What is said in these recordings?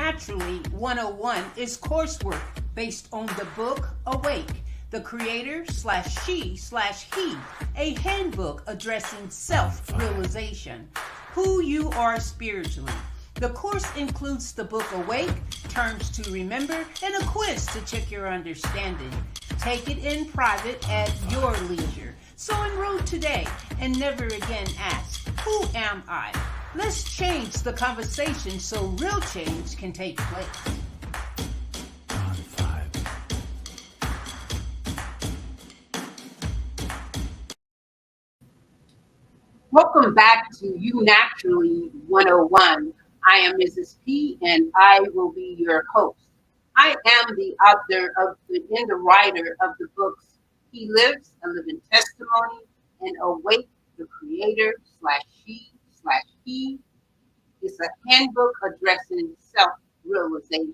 Naturally 101 is coursework based on the book Awake, the creator slash she slash he, a handbook addressing self-realization, who you are spiritually. The course includes the book Awake, terms to remember, and a quiz to check your understanding. Take it in private at your leisure. So enroll today and never again ask, who am I? Let's change the conversation so real change can take place. Welcome back to You Naturally 101. I am Mrs. P and I will be your host. I am the author and the writer of the books He Lives, a Living Testimony, and Awake, the creator slash she slash he. It's a handbook addressing self-realization.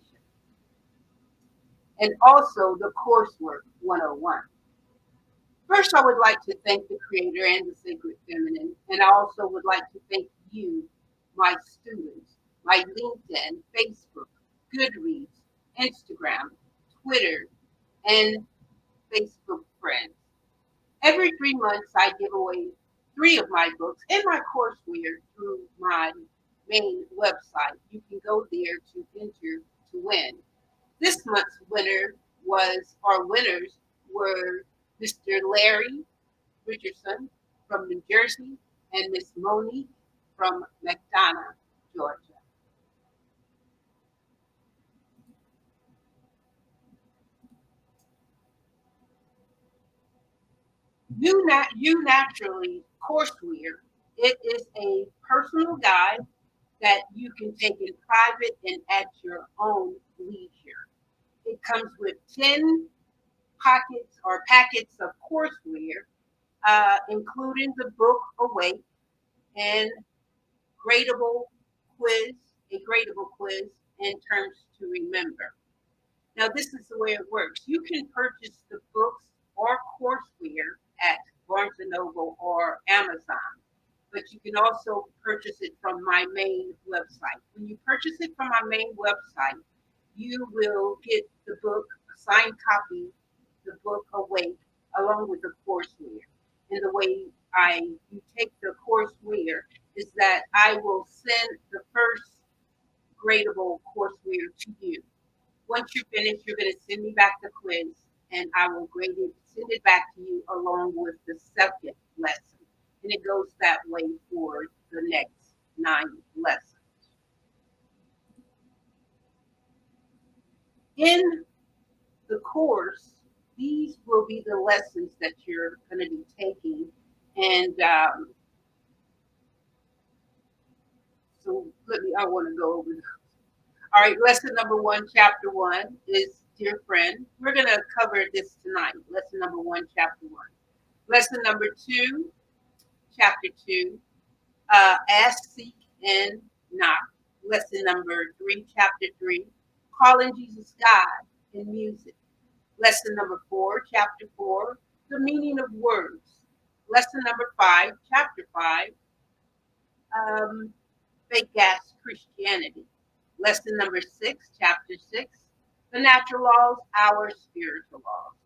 And also the coursework 101. First, I would like to thank the Creator and the Sacred Feminine, and I also would like to thank you, my students, my LinkedIn, Facebook, Goodreads, Instagram, Twitter, and Facebook friends. Every 3 months, I give away 3 of my books and my courseware through my main website. You can go there to enter to win. This month's winners were Mr. Larry Richardson from New Jersey and Miss Monique from McDonough, Georgia. You Naturally courseware. It is a personal guide that you can take in private and at your own leisure. It comes with 10 packets of courseware, including the book Awake and gradable a gradable quiz and terms to remember. Now, this is the way it works. You can purchase the books or courseware at Barnes& Noble or Amazon, but you can also purchase it from my main website. When you purchase it from my main website, you will get the book, a signed copy, the book Awake, along with the courseware. And the way you take the courseware is that I will send the first gradable courseware to you. Once you're finished, you're going to send me back the quiz, and I will grade it, send it back to you along with the second lesson. And it goes that way for the next 9 lessons. In the course, these will be the lessons that you're going to be taking. And I want to go over. All right, lesson number 1, chapter 1 is Dear Friend. We're going to cover this tonight. Lesson number 1, chapter 1. Lesson number 2, chapter 2, Ask, Seek, and Knock. Lesson number 3, chapter 3, Calling Jesus God in Music. Lesson number 4, chapter 4, The Meaning of Words. Lesson number 5, chapter 5, Fake Gas Christianity. Lesson number 6, chapter 6, The Natural Laws, Our Spiritual Laws.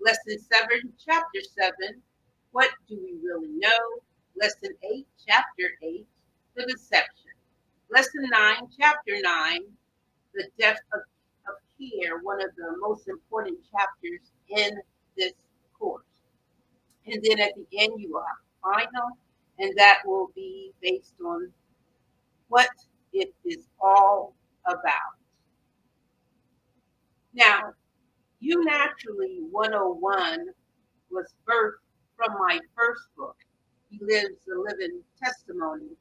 Lesson 7, chapter 7, What Do We Really Know? Lesson 8, chapter 8, The Deception. Lesson 9, chapter 9, The Depth of Care, one of the most important chapters in this course. And then at the end, you will have a final, and that will be based on what it is all about. Now, You Naturally 101 was birthed from my first book, He Lives, a Living Testimony.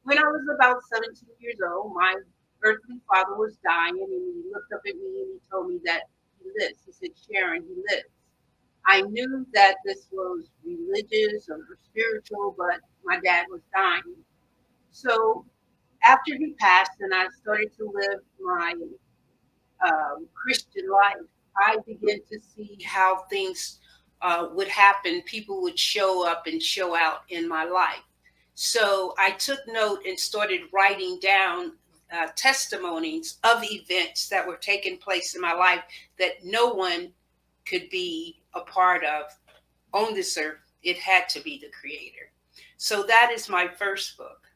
When I was about 17 years old, my earthly father was dying, and he looked up at me and he told me that he lives. He said, Sharon, he lives. I knew that this was religious or spiritual, but my dad was dying. So after he passed and I started to live my Christian life, I began to see how things would happen. People would show up and show out in my life. So I took note and started writing down testimonies of events that were taking place in my life that no one could be a part of on this earth. It had to be the Creator. So that is my first book.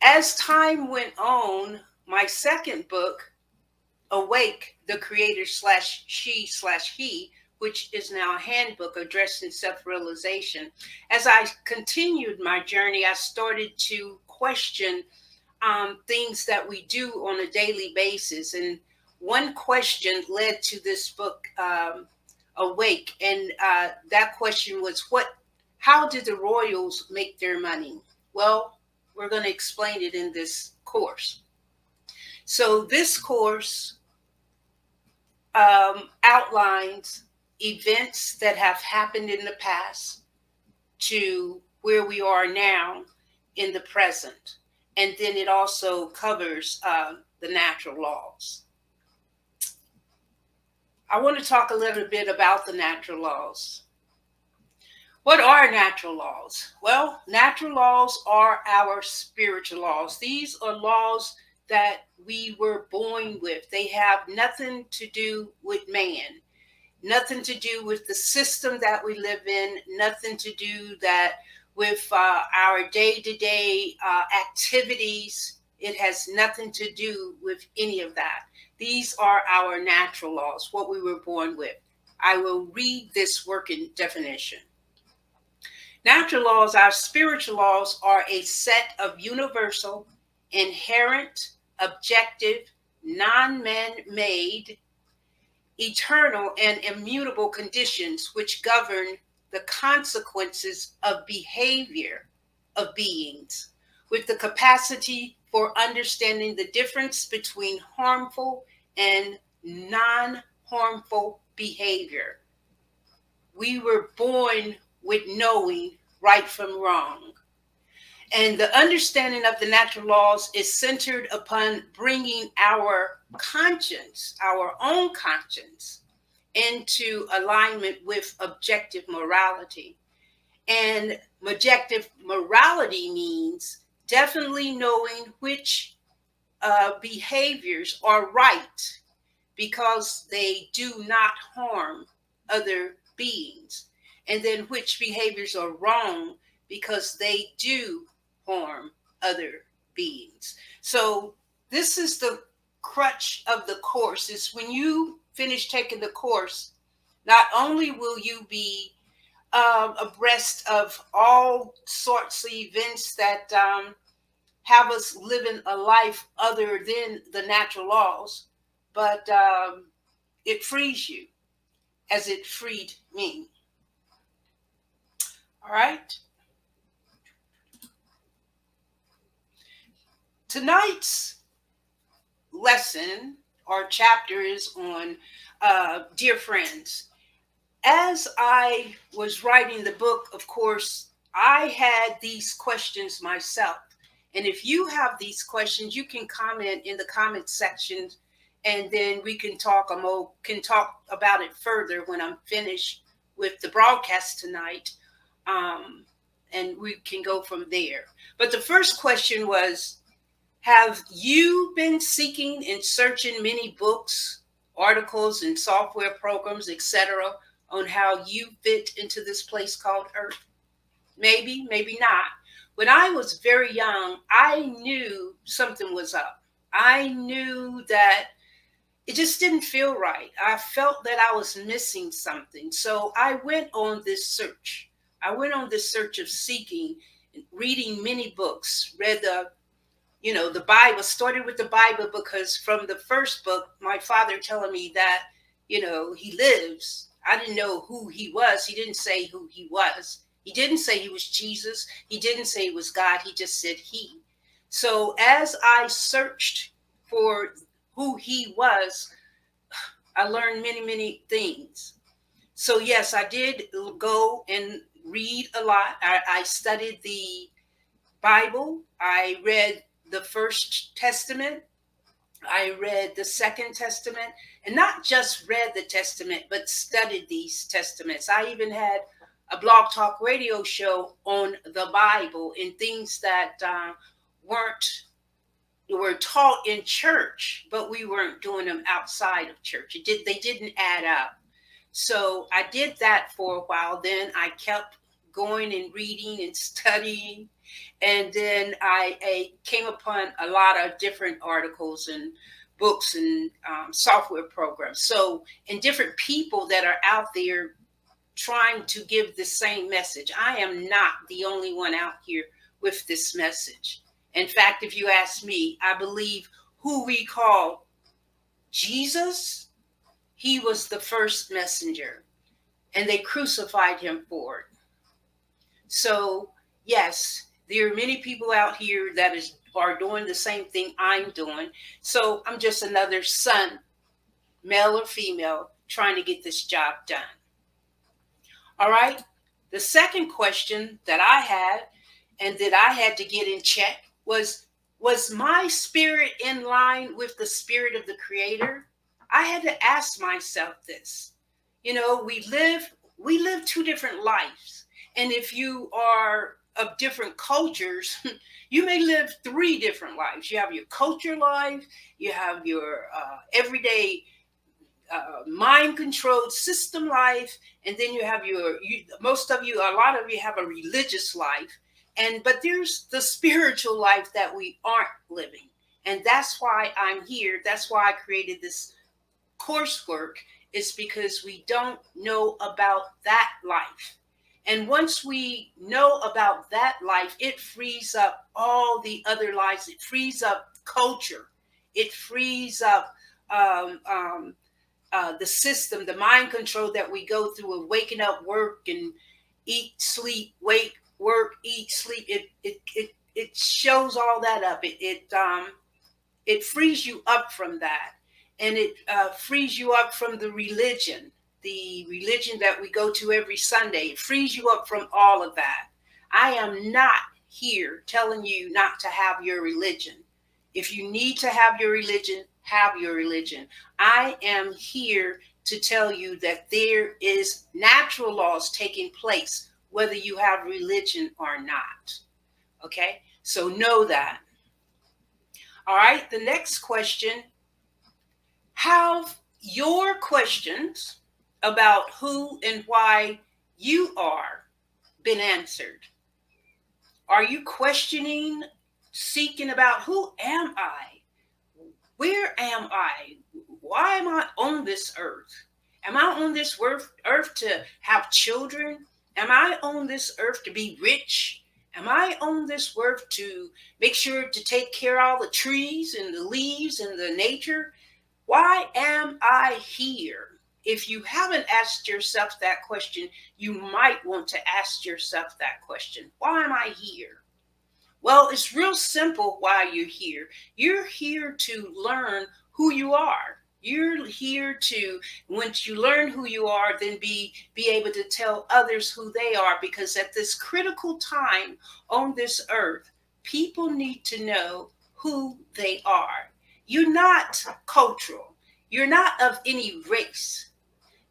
As time went on, my second book, Awake, the Creator slash she slash he, which is now a handbook addressing self-realization. As I continued my journey, I started to question things that we do on a daily basis. And one question led to this book, Awake. And that question was, how did the royals make their money? Well, we're going to explain it in this course. So this course outlines events that have happened in the past to where we are now in the present. And then it also covers the natural laws. I want to talk a little bit about the natural laws. What are natural laws? Well, natural laws are our spiritual laws. These are laws that we were born with. They have nothing to do with man, nothing to do with the system that we live in, nothing to do that with our day-to-day activities. It has nothing to do with any of that. These are our natural laws, what we were born with. I will read this working definition. Natural laws, our spiritual laws, are a set of universal, inherent, objective, non-man-made, eternal, and immutable conditions which govern the consequences of behavior of beings, with the capacity for understanding the difference between harmful and non-harmful behavior. We were born with knowing right from wrong. And the understanding of the natural laws is centered upon bringing our conscience, our own conscience, into alignment with objective morality. And objective morality means definitely knowing which behaviors are right because they do not harm other beings, and then which behaviors are wrong because they do harm other beings. So this is the crutch of the course, is when you finish taking the course, not only will you be abreast of all sorts of events that have us living a life other than the natural laws, but it frees you as it freed me. All right. Tonight's lesson or chapter is on Dear Friends. As I was writing the book, of course, I had these questions myself. And if you have these questions, you can comment in the comment section, and then we can talk about it further when I'm finished with the broadcast tonight. And we can go from there. But the first question was, have you been seeking and searching many books, articles, and software programs, etc., on how you fit into this place called Earth? Maybe, maybe not. When I was very young, I knew something was up. I knew that it just didn't feel right. I felt that I was missing something. So I went on this search. I went on this search of seeking, reading many books, read the Bible. Started with the Bible because from the first book, my father telling me that, he lives. I didn't know who he was. He didn't say who he was. He didn't say he was Jesus. He didn't say he was God. He just said he. So as I searched for who he was, I learned many, many things. So yes, I did go and read a lot. I studied the Bible. I read the First Testament. I read the Second Testament, and not just read the Testament, but studied these testaments. I even had a blog talk radio show on the Bible and things that weren't were taught in church, but we weren't doing them outside of church. They didn't add up. So I did that for a while. Then I kept going and reading and studying. And then I came upon a lot of different articles and books and software programs. So, and different people that are out there trying to give the same message. I am not the only one out here with this message. In fact, if you ask me, I believe who we call Jesus, he was the first messenger, and they crucified him for it. So, yes, there are many people out here that are doing the same thing I'm doing. So I'm just another son, male or female, trying to get this job done. All right. The second question that I had and that I had to get in check was my spirit in line with the spirit of the creator? I had to ask myself this. You know, we live two different lives. And if you are of different cultures, you may live three different lives. You have your culture life, you have your everyday mind controlled system life, and then you have most of you, a lot of you have a religious life, but there's the spiritual life that we aren't living. And that's why I'm here. That's why I created this coursework, is because we don't know about that life. And once we know about that life, it frees up all the other lives. It frees up culture. It frees up the system, the mind control that we go through of waking up, work, and eat, sleep, wake, work, eat, sleep. It shows all that up. It frees you up from that, and it frees you up from the religion that we go to every Sunday. It frees you up from all of that. I am not here telling you not to have your religion. If you need to have your religion, have your religion. I am here to tell you that there is natural laws taking place, whether you have religion or not. Okay? So know that. All right, the next question: have your questions about who and why you are been answered? Are you questioning, seeking about who am I? Where am I? Why am I on this earth? Am I on this earth to have children? Am I on this earth to be rich? Am I on this earth to make sure to take care of all the trees and the leaves and the nature? Why am I here? If you haven't asked yourself that question, you might want to ask yourself that question. Why am I here? Well, it's real simple why you're here. You're here to learn who you are. You're here to, once you learn who you are, then be able to tell others who they are, because at this critical time on this earth, people need to know who they are. You're not cultural. You're not of any race.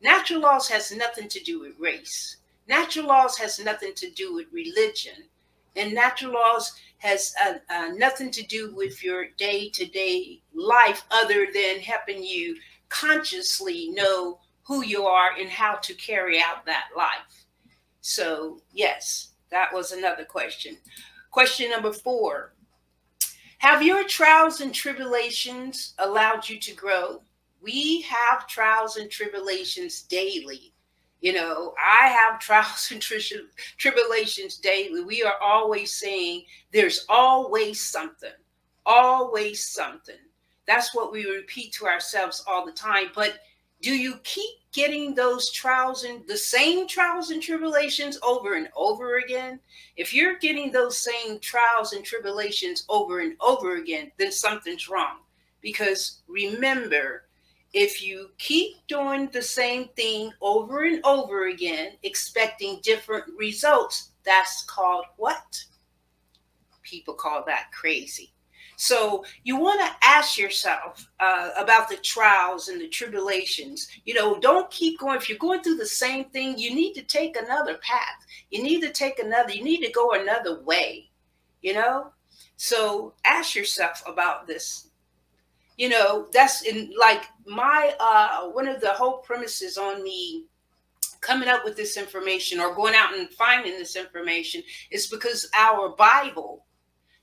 Natural laws has nothing to do with race. Natural laws has nothing to do with religion. And natural laws has nothing to do with your day-to-day life, other than helping you consciously know who you are and how to carry out that life. So, yes, that was another question. Question number 4: have your trials and tribulations allowed you to grow? We have trials and tribulations daily. You know, I have trials and tribulations daily. We are always saying there's always something, always something. That's what we repeat to ourselves all the time. But do you keep getting those trials and the same trials and tribulations over and over again? If you're getting those same trials and tribulations over and over again, then something's wrong. Because remember, if you keep doing the same thing over and over again, expecting different results, that's called what? People call that crazy. So you want to ask yourself about the trials and the tribulations. You know, don't keep going. If you're going through the same thing, you need to take another path. You need to go another way, you know? So ask yourself about this. That's in like my one of the whole premises on me coming up with this information or going out and finding this information is because our Bible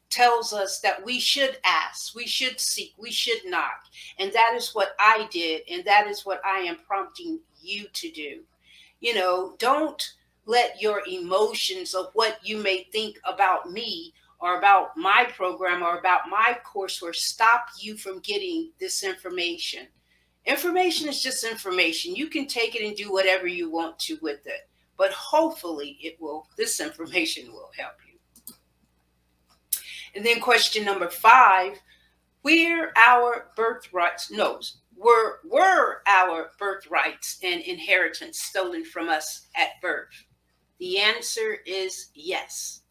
tells us that we should ask, we should seek, we should knock. And that is what I did. And that is what I am prompting you to do. Don't let your emotions of what you may think about me or about my program or about my coursework stop you from getting this information. Information is just information. You can take it and do whatever you want to with it. But hopefully this information will help you. And then question number 5, our birthrights, no, were our birthrights and inheritance stolen from us at birth? The answer is yes.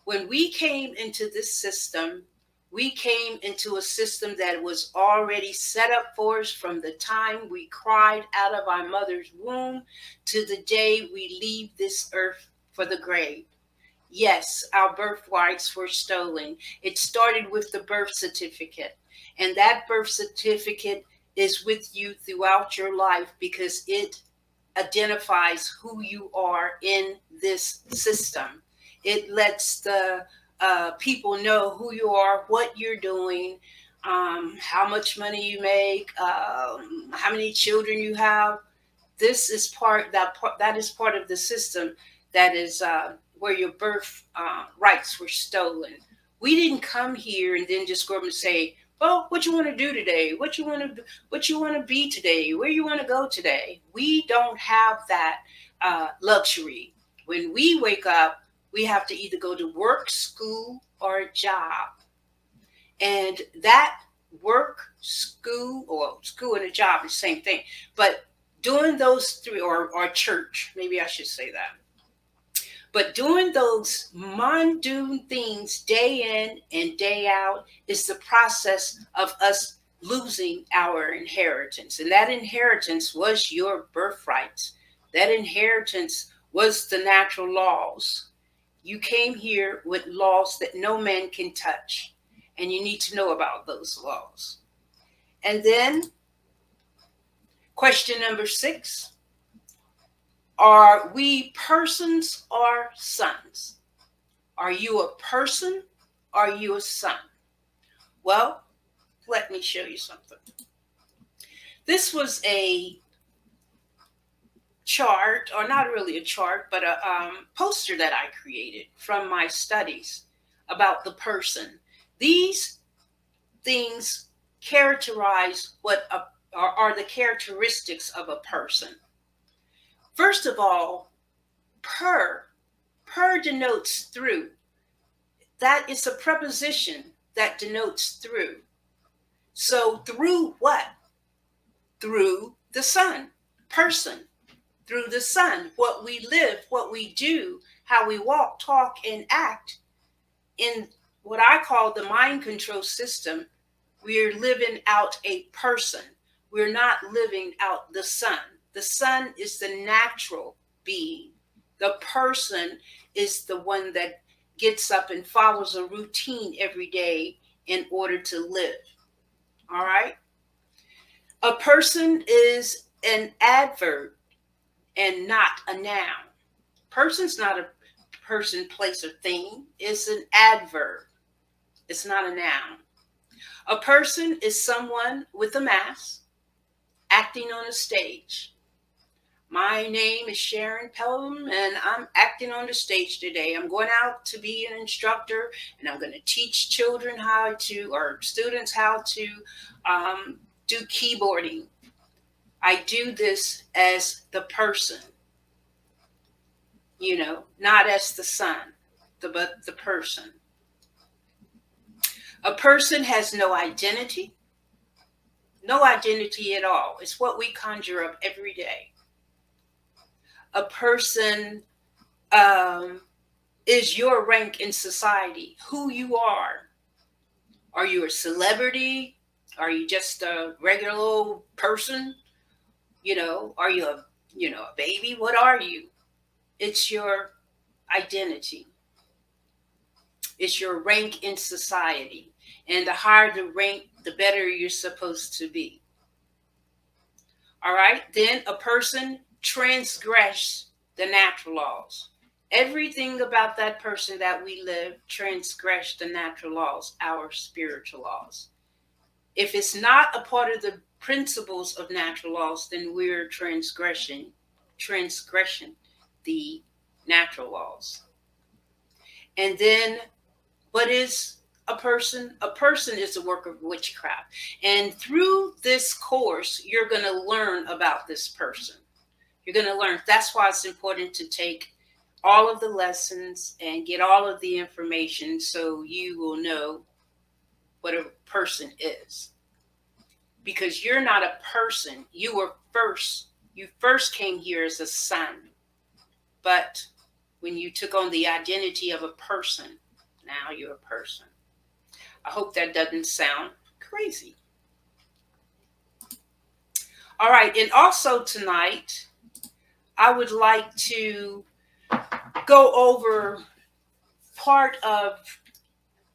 When we came into this system, we came into a system that was already set up for us from the time we cried out of our mother's womb to the day we leave this earth for the grave. Yes, our birthrights were stolen. It started with the birth certificate, and that birth certificate is with you throughout your life because it identifies who you are in this system. It lets the people know who you are, what you're doing, how much money you make, how many children you have. This is that is part of the system that is where your birth rights were stolen. We didn't come here and then just go up and say, "Well, what you want to do today? What you want to be today? Where you want to go today?" We don't have that luxury. When we wake up, we have to either go to work, school, or a job, and that school and a job is the same thing. But doing those three, or church, maybe I should say that. But doing those mundane things day in and day out is the process of us losing our inheritance. And that inheritance was your birthright. That inheritance was the natural laws. You came here with laws that no man can touch. And you need to know about those laws. And then question number 6, are we persons or sons? Are you a person? Are you a son? Well, let me show you something. This was a chart, or not really a chart, but a poster that I created from my studies about the person. These things characterize are the characteristics of a person. First of all, per denotes through. That is a preposition that denotes through. So through what? Through the Son, person. Through the Son, what we live, what we do, how we walk, talk, and act in what I call the mind control system. We're living out a person. We're not living out the Son. The Son is the natural being. The person is the one that gets up and follows a routine every day in order to live. All right? A person is an adverb and not a noun. Person's not a person, place, or thing. It's an adverb. It's not a noun. A person is someone with a mask acting on a stage. My name is Sharon Pelham, and I'm acting on the stage today. I'm going out to be an instructor, and I'm going to teach children or students how to do keyboarding. I do this as the person, not as the son, but the person. A person has no identity at all. It's what we conjure up every day. A person is your rank in society, who you are. Are you a celebrity? Are you just a regular old person? Are you a baby? What are you? It's your identity. It's your rank in society. And the higher the rank, the better you're supposed to be. All right. Then a person transgress the natural laws. Everything about that person that we live transgress the natural laws, our spiritual laws. If it's not a part of the principles of natural laws, then we're transgression the natural laws. And then what is a person? A person is a work of witchcraft. And through this course, you're going to learn about this person. You're going to learn. That's why it's important to take all of the lessons and get all of the information so you will know what a person is. Because you're not a person. You first came here as a son. But when you took on the identity of a person, now you're a person. I hope that doesn't sound crazy. All right. And also tonight, I would like to go over part of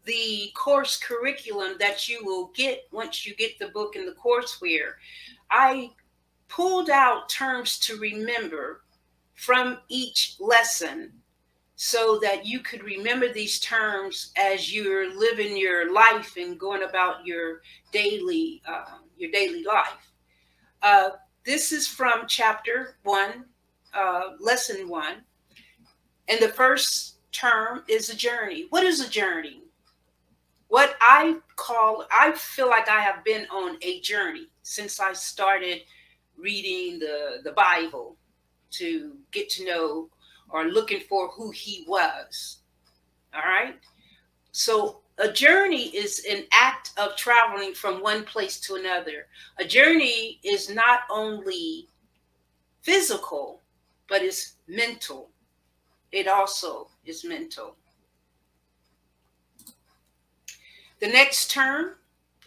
the course curriculum that you will get once you get the book and the courseware. I pulled out terms to remember from each lesson so that you could remember these terms as you're living your life and going about your daily life. This is from chapter 1, lesson 1. And the first term is a journey. What is a journey? I feel like I have been on a journey since I started reading the Bible to get to know or looking for who he was. All right. So a journey is an act of traveling from one place to another. A journey is not only physical, but it's mental. It also is mental. The next term,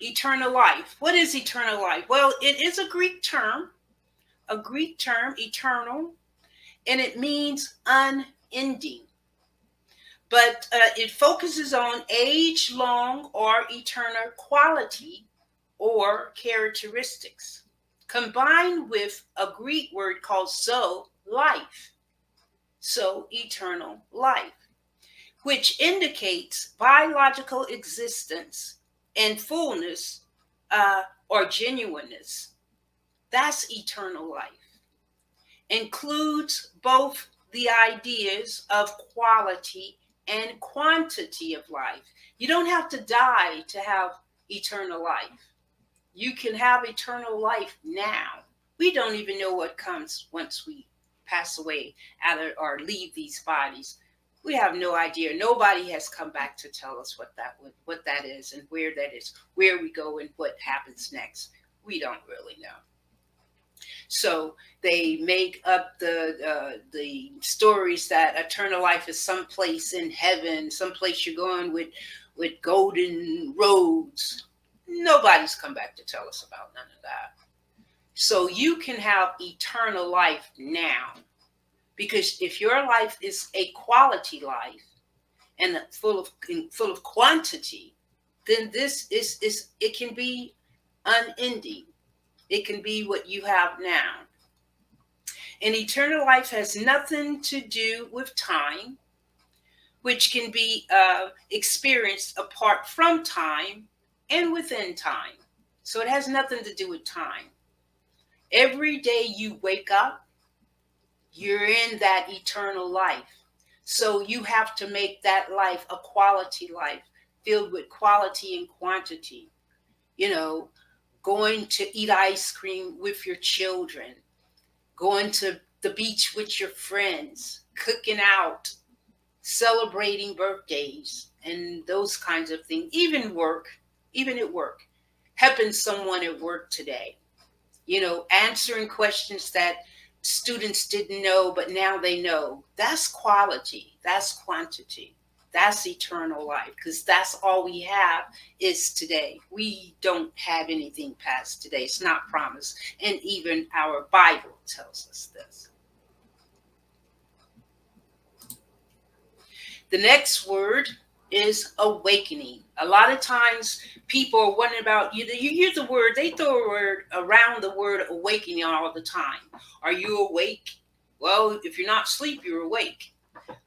eternal life. What is eternal life? Well, it is a Greek term, eternal, and it means unending. But it focuses on age long or eternal quality or characteristics, combined with a Greek word called zo, life. So, eternal life, which indicates biological existence and fullness or genuineness. That's eternal life. Includes both the ideas of quality and quantity of life. You don't have to die to have eternal life. You can have eternal life now. We don't even know what comes once we pass away or leave these bodies. We have no idea. Nobody has come back to tell us what that is and where that is, where we go and what happens next. We don't really know. So they make up the stories that eternal life is someplace in heaven, someplace you're going with golden roads. Nobody's come back to tell us about none of that. So you can have eternal life now. Because if your life is a quality life and full of quantity, then this is it can be unending. It can be what you have now. And eternal life has nothing to do with time, which can be experienced apart from time and within time. So it has nothing to do with time. Every day you wake up, you're in that eternal life. So you have to make that life a quality life filled with quality and quantity. You know, going to eat ice cream with your children, going to the beach with your friends, cooking out, celebrating birthdays, and those kinds of things. Even at work, helping someone at work today. Answering questions that students didn't know, but now they know. That's quality. That's quantity. That's eternal life, because that's all we have is today. We don't have anything past today. It's not promised. And even our Bible tells us this. The next word is awakening. A lot of times people are wondering about you hear the word, they throw a word around the word awakening all the time. Are you awake? Well, if you're not asleep, you're awake.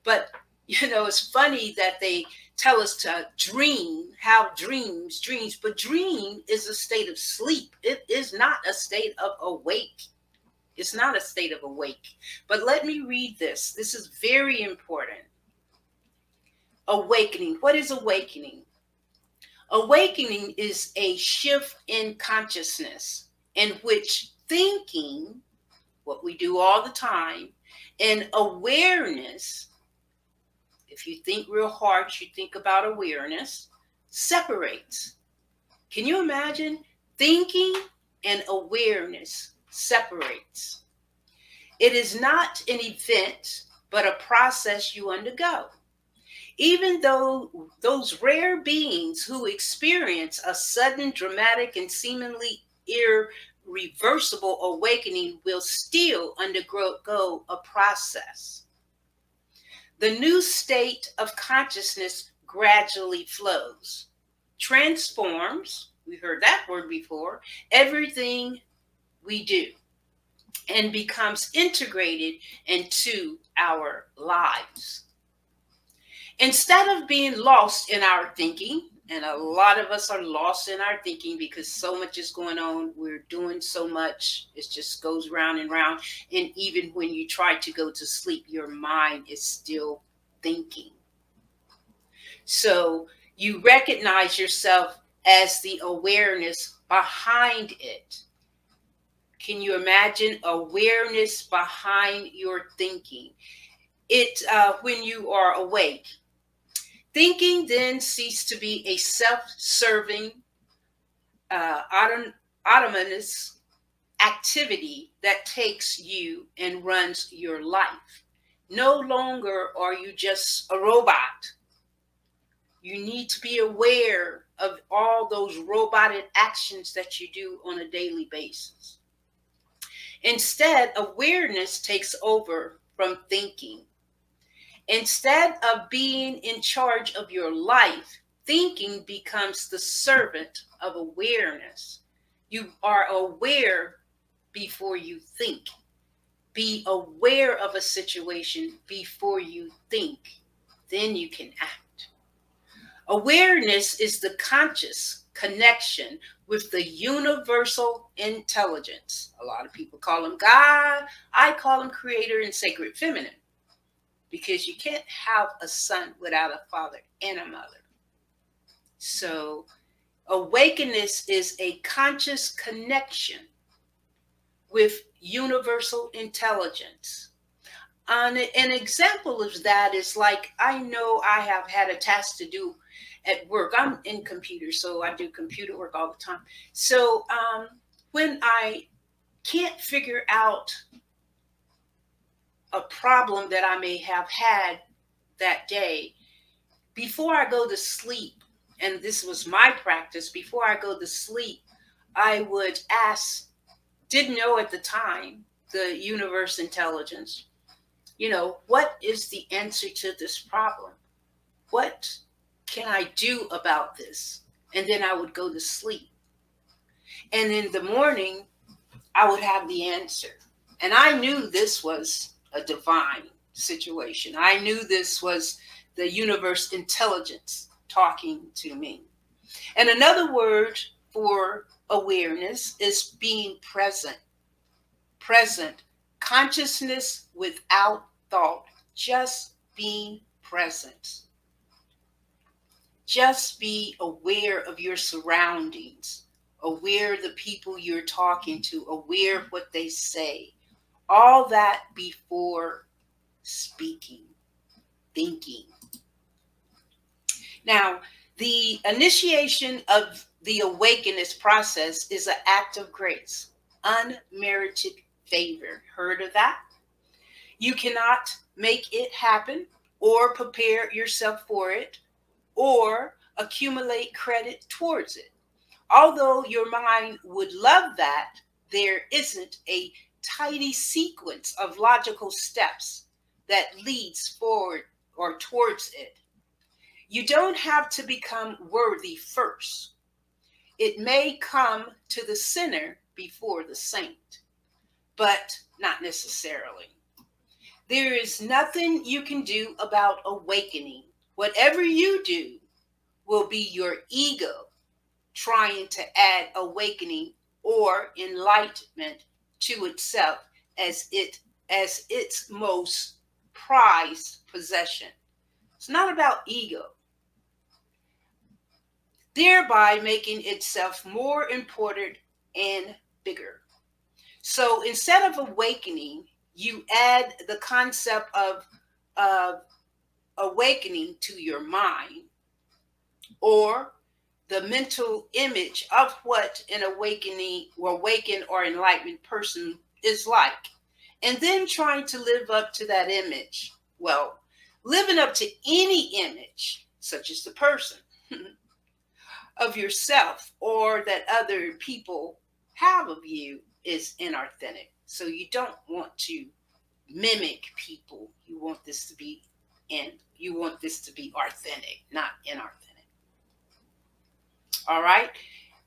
But it's funny that they tell us to dream, have dreams, but dream is a state of sleep. It is not a state of awake. It's not a state of awake. But let me read this. This is very important. Awakening. What is awakening? Awakening is a shift in consciousness in which thinking, what we do all the time, and awareness, if you think real hard, you think about awareness, separates. Can you imagine? Thinking and awareness separates. It is not an event, but a process you undergo. Even though those rare beings who experience a sudden, dramatic, and seemingly irreversible awakening will still undergo a process. The new state of consciousness gradually flows, transforms, we heard that word before, everything we do, and becomes integrated into our lives. Instead of being lost in our thinking, and a lot of us are lost in our thinking because so much is going on, we're doing so much, it just goes round and round. And even when you try to go to sleep, your mind is still thinking. So you recognize yourself as the awareness behind it. Can you imagine awareness behind your thinking? When you are awake, thinking then ceased to be a self-serving, autonomous activity that takes you and runs your life. No longer are you just a robot. You need to be aware of all those robotic actions that you do on a daily basis. Instead, awareness takes over from thinking. Instead of being in charge of your life, thinking becomes the servant of awareness. You are aware before you think. Be aware of a situation before you think. Then you can act. Awareness is the conscious connection with the universal intelligence. A lot of people call him God. I call him creator and sacred feminine, because you can't have a son without a father and a mother. So awakeness is a conscious connection with universal intelligence. An example of that is, like, I know I have had a task to do at work. I'm in computers, so I do computer work all the time. So when I can't figure out a problem that I may have had that day, before I go to sleep, and this was my practice, before I go to sleep, I would ask, didn't know at the time, the universe intelligence, what is the answer to this problem? What can I do about this? And then I would go to sleep. And in the morning, I would have the answer. And I knew this was a divine situation. I knew this was the universe intelligence talking to me. And another word for awareness is being present. Present. Consciousness without thought. Just being present. Just be aware of your surroundings, aware of the people you're talking to, aware of what they say. All that before speaking, thinking. Now, the initiation of the awakeness process is an act of grace, unmerited favor. Heard of that? You cannot make it happen or prepare yourself for it or accumulate credit towards it. Although your mind would love that, there isn't a tidy sequence of logical steps that leads forward or towards it. You don't have to become worthy first. It may come to the sinner before the saint, but not necessarily. There is nothing you can do about awakening. Whatever you do will be your ego trying to add awakening or enlightenment to itself as its most prized possession. It's not about ego, thereby making itself more important and bigger. So instead of awakening, you add the concept of awakening to your mind, or the mental image of what an awakened or enlightened person is like, and then trying to live up to that image. Well, living up to any image, such as the person of yourself or that other people have of you, is inauthentic. So you don't want to mimic people. You want this to be authentic, not inauthentic. All right.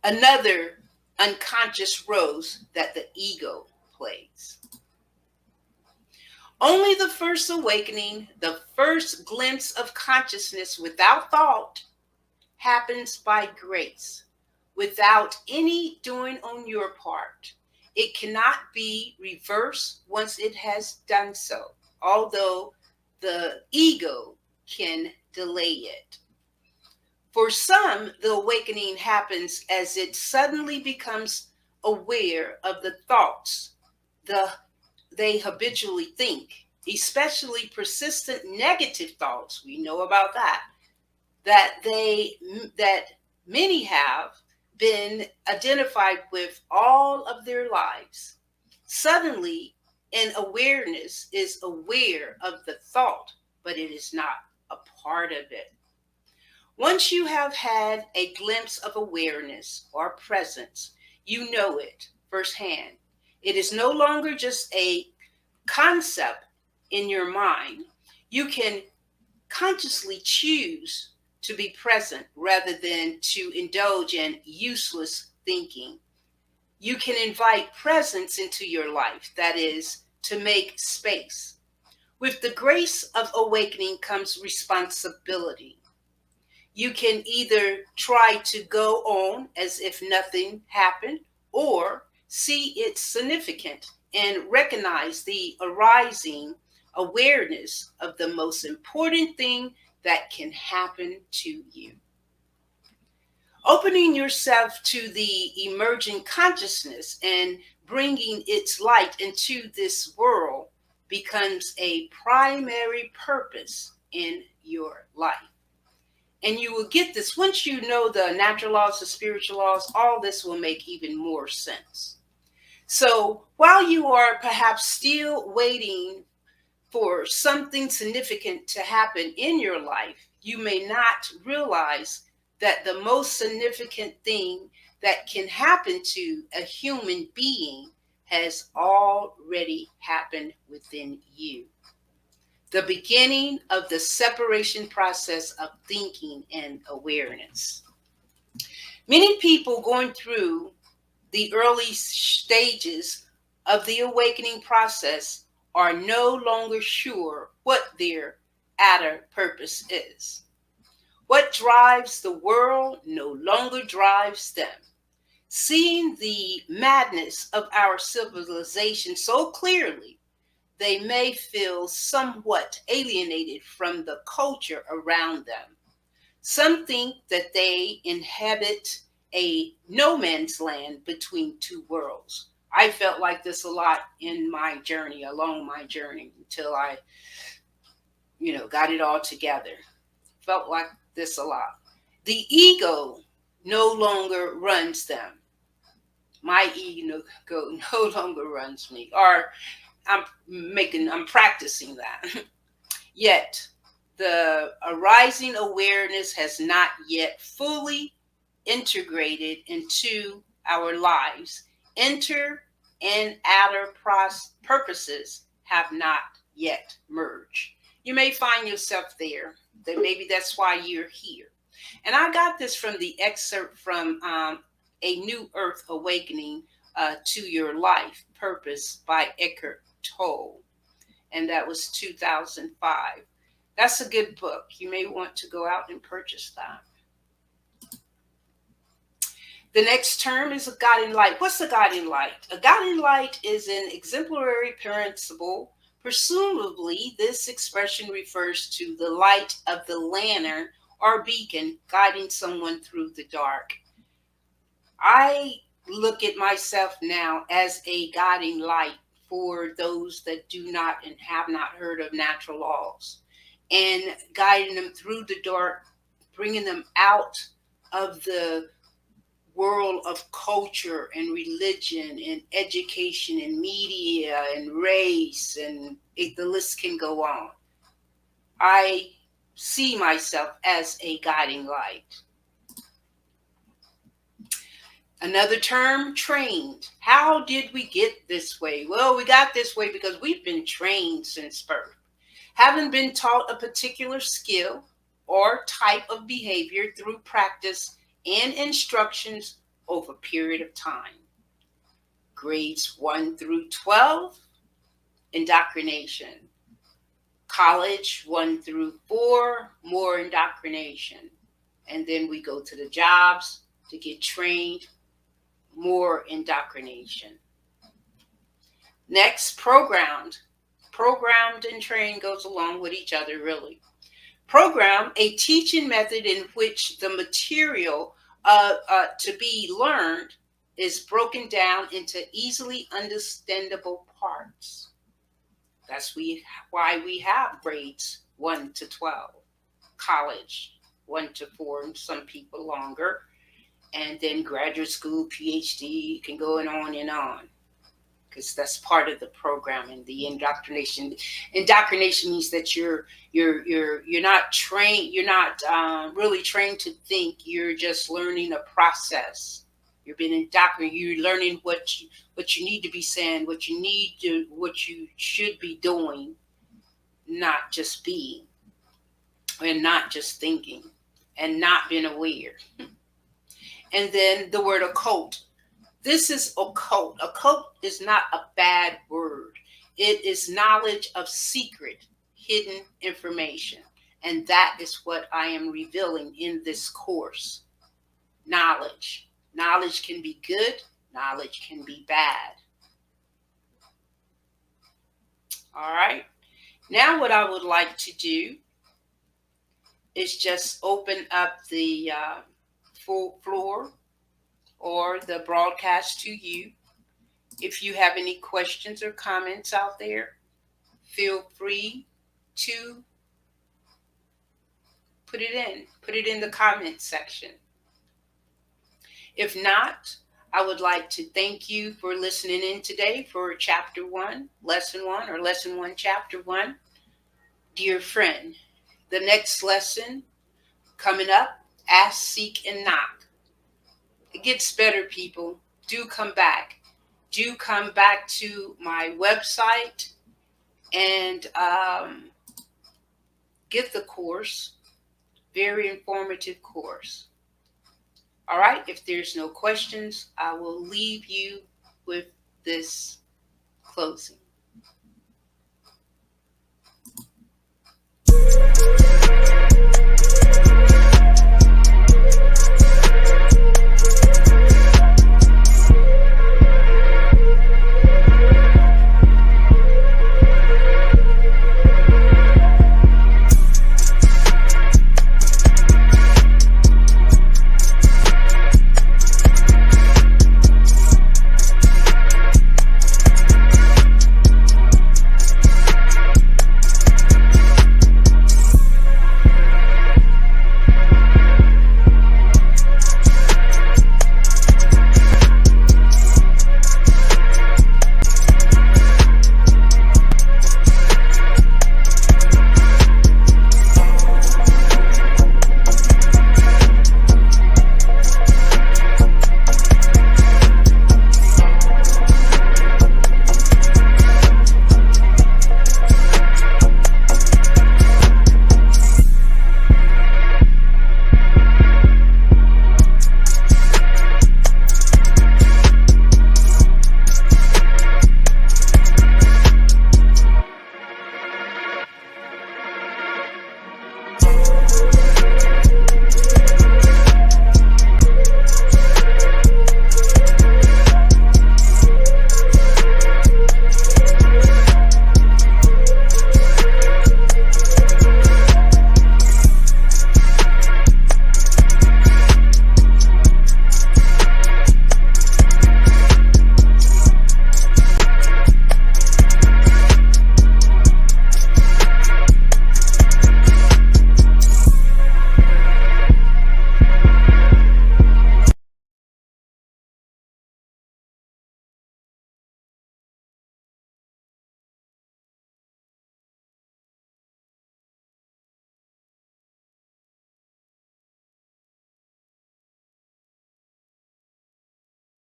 Another unconscious roles that the ego plays. Only the first awakening, the first glimpse of consciousness without thought, happens by grace, without any doing on your part. It cannot be reversed once it has done so, although the ego can delay it. For some, the awakening happens as it suddenly becomes aware of the thoughts they habitually think, especially persistent negative thoughts. We know about that many have been identified with all of their lives. Suddenly, an awareness is aware of the thought, but it is not a part of it. Once you have had a glimpse of awareness or presence, you know it firsthand. It is no longer just a concept in your mind. You can consciously choose to be present rather than to indulge in useless thinking. You can invite presence into your life, that is, to make space. With the grace of awakening comes responsibility. You can either try to go on as if nothing happened, or see its significance and recognize the arising awareness of the most important thing that can happen to you. Opening yourself to the emerging consciousness and bringing its light into this world becomes a primary purpose in your life. And you will get this once you know the natural laws, the spiritual laws, all this will make even more sense. So while you are perhaps still waiting for something significant to happen in your life, you may not realize that the most significant thing that can happen to a human being has already happened within you. The beginning of the separation process of thinking and awareness. Many people going through the early stages of the awakening process are no longer sure what their outer purpose is. What drives the world no longer drives them. Seeing the madness of our civilization so clearly, they may feel somewhat alienated from the culture around them. Some think that they inhabit a no man's land between two worlds. I felt like this a lot in my journey, along my journey, until I, got it all together. Felt like this a lot. The ego no longer runs them. My ego no longer runs me, or I'm practicing that. Yet the arising awareness has not yet fully integrated into our lives. Inner and outer purposes have not yet merged. You may find yourself there. That maybe that's why you're here. And I got this from the excerpt from A New Earth Awakening to Your Life Purpose by Eckhart Tolle. And that was 2005. That's a good book. You may want to go out and purchase that. The next term is a guiding light. What's a guiding light? A guiding light is an exemplary principle. Presumably, this expression refers to the light of the lantern or beacon guiding someone through the dark. I look at myself now as a guiding light for those that do not and have not heard of natural laws, and guiding them through the dark, bringing them out of the world of culture and religion and education and media and race, and the list can go on. I see myself as a guiding light. Another term, trained. How did we get this way? Well, we got this way because we've been trained since birth. Having been taught a particular skill or type of behavior through practice and instructions over a period of time. Grades 1 through 12, indoctrination. College 1 through 4, more indoctrination. And then we go to the jobs to get trained, more indoctrination. Next, programmed. Programmed and trained goes along with each other, really. Program, a teaching method in which the material to be learned is broken down into easily understandable parts. That's why we have grades 1 to 12, college 1 to 4, and some people longer, and then graduate school, PhD, can go on and on, because that's part of the program. And the indoctrination. Indoctrination means that you're not trained. You're not really trained to think. You're just learning a process. You're being indoctrinated. You're learning what you need to be saying, what you should be doing, not just being, and not just thinking, and not being aware. And then the word occult. This is occult. Occult is not a bad word. It is knowledge of secret, hidden information. And that is what I am revealing in this course. Knowledge. Knowledge can be good. Knowledge can be bad. All right. Now what I would like to do is just open up the full floor or the broadcast to you. If you have any questions or comments out there, feel free to put it in the comment section. If not, I would like to thank you for listening in today for Chapter 1, Lesson 1, or Lesson 1, Chapter 1, Dear Friend. The next lesson coming up, Ask, Seek, and Knock. It gets better, people. Do come back. Do come back to my website and get the course. Very informative course. All right, if there's no questions, I will leave you with this closing.